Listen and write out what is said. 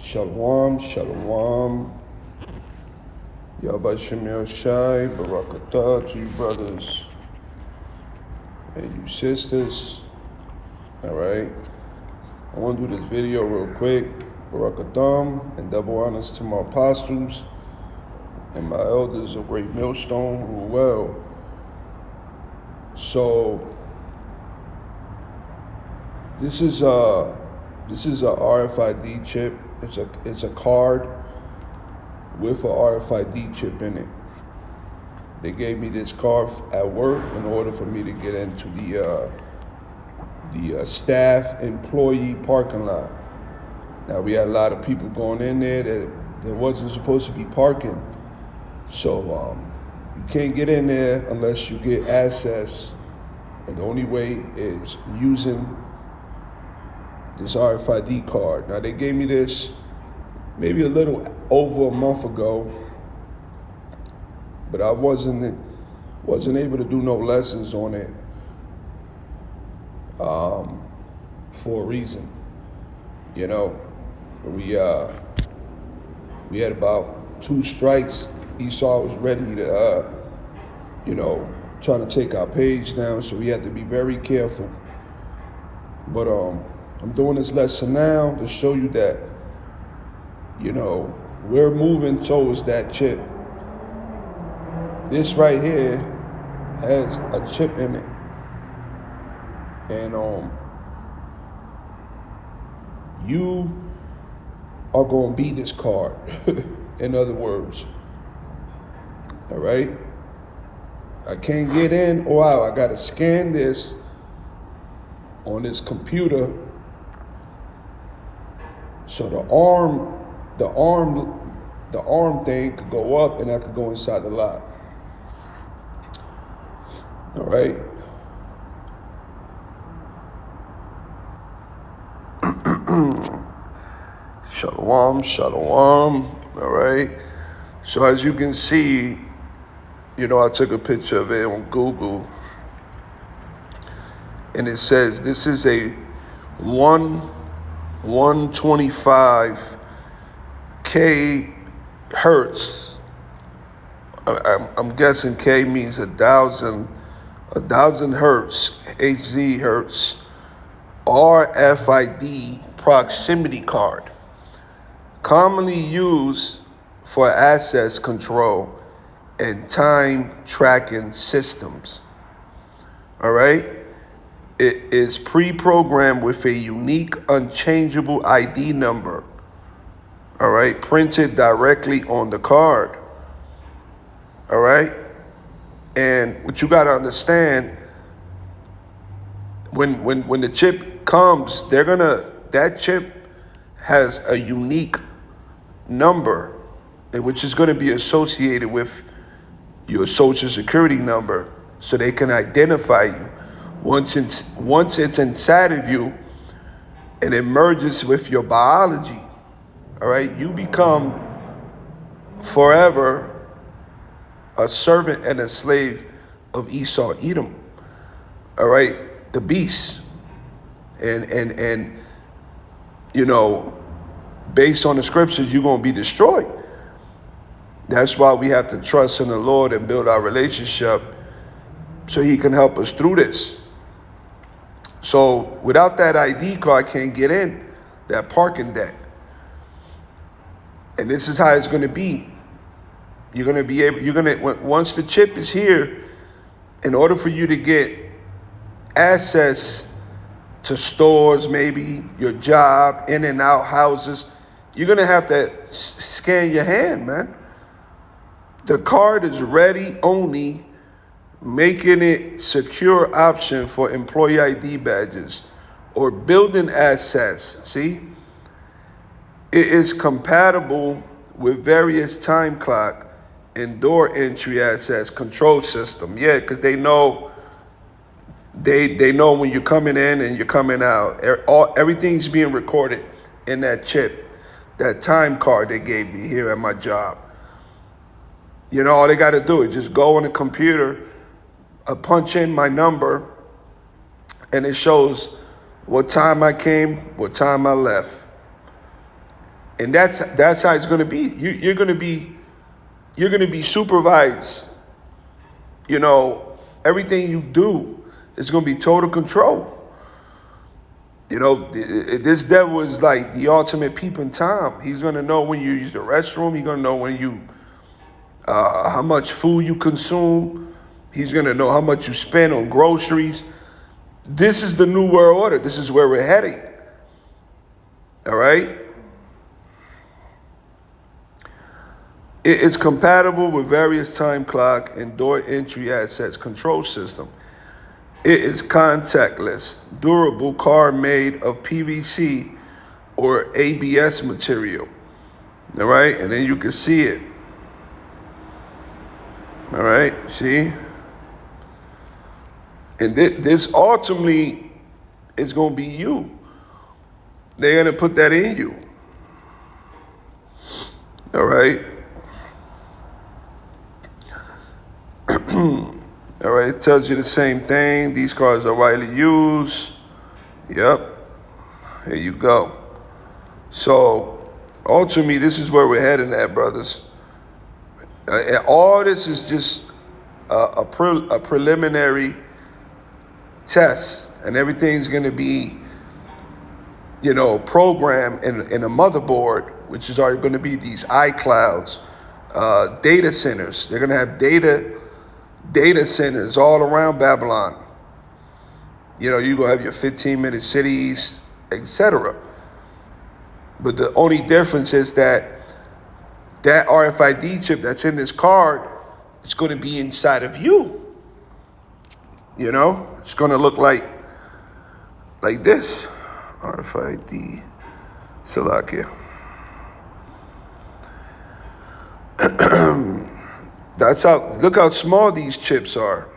Shalom, shalom. Yahweh Shem Shai, Barakatah to you brothers and you sisters. All right. I want to do this video real quick. Barakatah and double honors to my apostles and my elders of Great Millstone who are well. So this is a RFID chip. It's a card with a RFID chip in it. They gave me this card at work in order for me to get into the staff employee parking lot. Now we had a lot of people going in there that wasn't supposed to be parking. So you can't get in there unless you get access, and the only way is using this RFID card. Now they gave me this maybe a little over a month ago, but I wasn't able to do no lessons on it for a reason. You know, we had about 2 strikes. Esau was ready to try to take our page down, so we had to be very careful. But I'm doing this lesson now to show you that, we're moving towards that chip. This right here has a chip in it. And you are going to be this card, in other words. All right? I can't get in or out. I got to scan this on this computer. So the arm thing could go up and I could go inside the lot. All right. Shalom, shalom. All right. So as you can see, I took a picture of it on Google, and it says this is a 125 K hertz. I'm guessing K means 1,000 hertz, HZ hertz, RFID proximity card, commonly used for access control and time tracking systems. All right? It is pre-programmed with a unique, unchangeable ID number, all right, printed directly on the card, all right? And what you got to understand, when the chip comes, that chip has a unique number, which is going to be associated with your social security number, so they can identify you. Once it's inside of you and it merges with your biology, all right, you become forever a servant and a slave of Esau, Edom, all right, the beast. And based on the scriptures, you're going to be destroyed. That's why we have to trust in the Lord and build our relationship so he can help us through this. So without that ID card, I can't get in that parking deck. And this is how it's going to be. Once the chip is here, in order for you to get access to stores, maybe your job, in and out houses, you're going to have to scan your hand, man. The card is ready only, making it secure option for employee ID badges or building access. See, it is compatible with various time clock and door entry access control system. Yeah, because they know when you're coming in and you're coming out. Everything's being recorded in that chip, that time card they gave me here at my job. All they got to do is just go on the computer, punch in my number, and it shows what time I came, what time I left. And that's how it's going to be. You're going to be supervised. You know, everything you do is going to be total control. You know, this devil is like the ultimate peeping Tom. He's going to know when you use the restroom. He's going to know when you how much food you consume. He's going to know how much you spend on groceries. This is the new world order. This is where we're heading. All right? It's compatible with various time clock and door entry access control system. It is contactless, durable car made of PVC or ABS material. All right? And then you can see it. All right? See? And this ultimately is going to be you. They're going to put that in you. All right? All right, it tells you the same thing. These cars are widely used. Yep. Here you go. So, ultimately, this is where we're heading at, brothers. And all this is just a preliminary test, and everything's going to be, you know, programmed in a motherboard, which is already going to be these iClouds, data centers. They're going to have data centers all around Babylon. You know, you're going to have your 15-minute cities, etc. But the only difference is that RFID chip that's in this card is going to be inside of you. You know, it's going to look like this. RFID Salakia. Look how small these chips are.